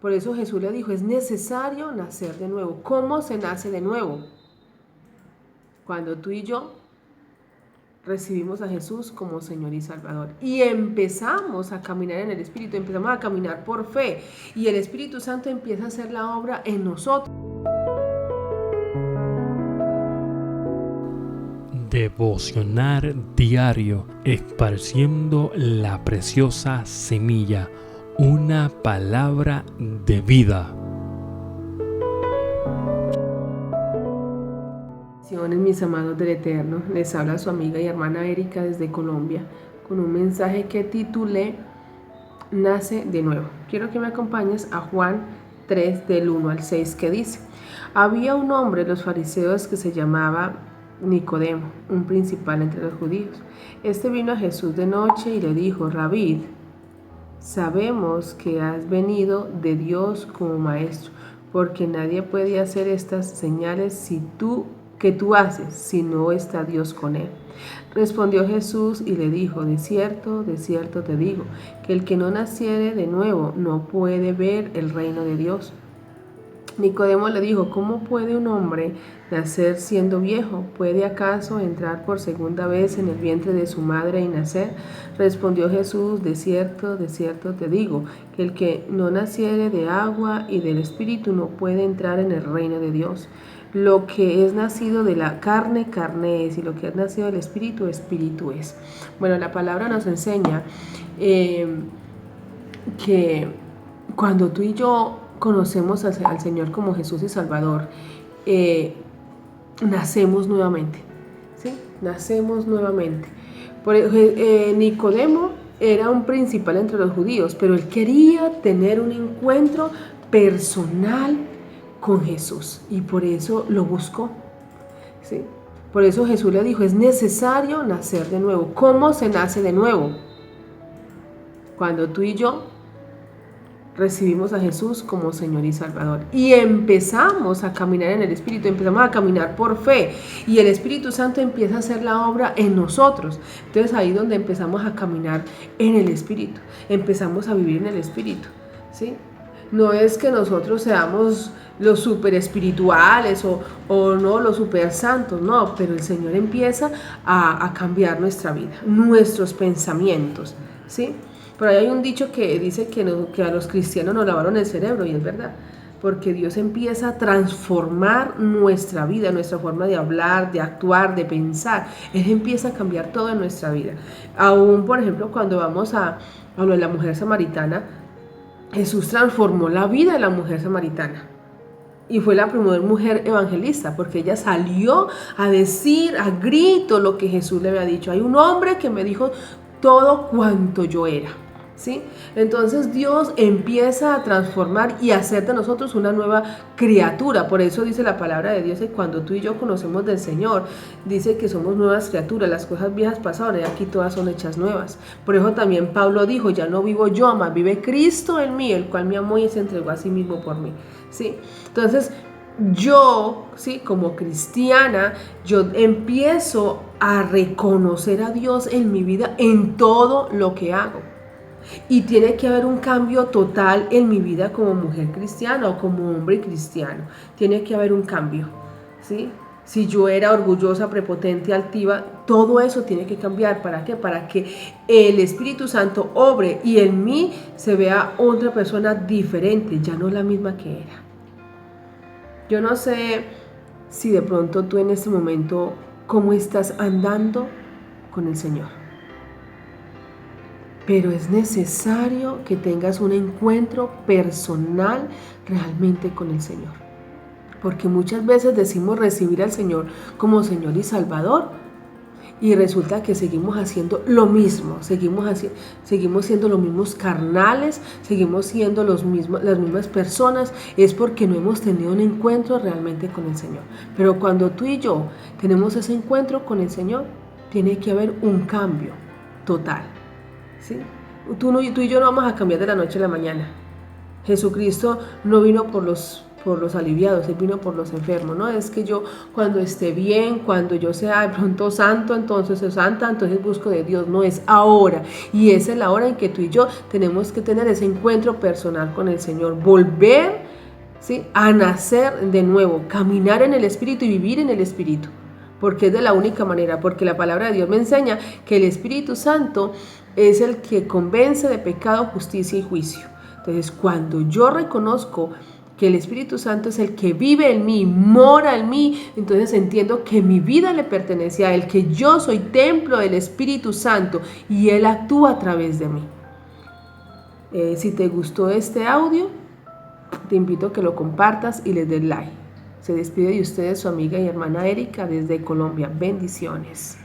Por eso Jesús le dijo, es necesario nacer de nuevo. ¿Cómo se nace de nuevo? Cuando tú y yo recibimos a Jesús como Señor y Salvador y empezamos a caminar en el Espíritu, empezamos a caminar por fe y el Espíritu Santo empieza a hacer la obra en nosotros. Devocionar diario, esparciendo la preciosa semilla, una palabra de vida. Mis amados del Eterno, les habla su amiga y hermana Erika desde Colombia con un mensaje que titulé Nace de nuevo. Quiero que me acompañes a Juan 3 del 1 al 6 que dice: había un hombre de los fariseos que se llamaba Nicodemo, un principal entre los judíos. Este vino a Jesús de noche y le dijo: Rabí, sabemos que has venido de Dios como maestro, porque nadie puede hacer estas señales que tú haces si no está Dios con él. Respondió Jesús y le dijo: de cierto te digo, que el que no naciere de nuevo no puede ver el reino de Dios. Nicodemo le dijo: ¿cómo puede un hombre nacer siendo viejo? ¿Puede acaso entrar por segunda vez en el vientre de su madre y nacer? Respondió Jesús: de cierto te digo, que el que no naciere de agua y del Espíritu no puede entrar en el reino de Dios. Lo que es nacido de la carne, carne es, y lo que es nacido del Espíritu, Espíritu es. Bueno, la palabra nos enseña que cuando tú y yo conocemos al Señor como Jesús y Salvador, nacemos nuevamente, ¿sí? Nacemos nuevamente. Nicodemo era un principal entre los judíos, pero él quería tener un encuentro personal con Jesús y por eso lo buscó, ¿sí? Por eso Jesús le dijo: es necesario nacer de nuevo. ¿Cómo se nace de nuevo? Cuando tú y yo recibimos a Jesús como Señor y Salvador y empezamos a caminar en el Espíritu, empezamos a caminar por fe y el Espíritu Santo empieza a hacer la obra en nosotros. Entonces ahí es donde empezamos a caminar en el Espíritu, empezamos a vivir en el Espíritu, ¿sí? No es que nosotros seamos los super espirituales o no los super santos, no, pero el Señor empieza a cambiar nuestra vida, nuestros pensamientos, ¿sí? Pero hay un dicho que dice que a los cristianos nos lavaron el cerebro, y es verdad, porque Dios empieza a transformar nuestra vida, nuestra forma de hablar, de actuar, de pensar. Él empieza a cambiar todo en nuestra vida. Aún, por ejemplo, cuando vamos a lo de la mujer samaritana, Jesús transformó la vida de la mujer samaritana. Y fue la primera mujer evangelista, porque ella salió a decir a grito lo que Jesús le había dicho. Hay un hombre que me dijo todo cuanto yo era, ¿sí? Entonces Dios empieza a transformar y a hacer de nosotros una nueva criatura. Por eso dice la palabra de Dios que cuando tú y yo conocemos del Señor, dice que somos nuevas criaturas. Las cosas viejas pasaron y aquí todas son hechas nuevas. Por eso también Pablo dijo: ya no vivo yo, mas vive Cristo en mí, el cual me amó y se entregó a sí mismo por mí, ¿sí? Entonces yo, ¿sí?, como cristiana, yo empiezo a reconocer a Dios en mi vida, en todo lo que hago. Y tiene que haber un cambio total en mi vida como mujer cristiana o como hombre cristiano. Tiene que haber un cambio, ¿sí? Si yo era orgullosa, prepotente, altiva, todo eso tiene que cambiar. ¿Para qué? Para que el Espíritu Santo obre y en mí se vea otra persona diferente, ya no la misma que era. Yo no sé si de pronto tú en este momento, ¿cómo estás andando con el Señor? Pero es necesario que tengas un encuentro personal realmente con el Señor. Porque muchas veces decimos recibir al Señor como Señor y Salvador y resulta que seguimos haciendo lo mismo, seguimos siendo los mismos carnales, seguimos siendo las mismas personas. Es porque no hemos tenido un encuentro realmente con el Señor. Pero cuando tú y yo tenemos ese encuentro con el Señor, tiene que haber un cambio total, ¿sí? Tú y yo no vamos a cambiar de la noche a la mañana. Jesucristo no vino por por los aliviados, Él vino por los enfermos. No es que yo cuando esté bien, cuando yo sea de pronto santo, entonces o santa, entonces busco de Dios. No, es ahora. Y esa es la hora en que tú y yo tenemos que tener ese encuentro personal con el Señor. Volver, ¿sí?, a nacer de nuevo, caminar en el Espíritu y vivir en el Espíritu. Porque es de la única manera, porque la palabra de Dios me enseña que el Espíritu Santo es el que convence de pecado, justicia y juicio. Entonces, cuando yo reconozco que el Espíritu Santo es el que vive en mí, mora en mí, entonces entiendo que mi vida le pertenece a Él, que yo soy templo del Espíritu Santo y Él actúa a través de mí. Si te gustó este audio, te invito a que lo compartas y le des like. Se despide de ustedes su amiga y hermana Erika desde Colombia. Bendiciones.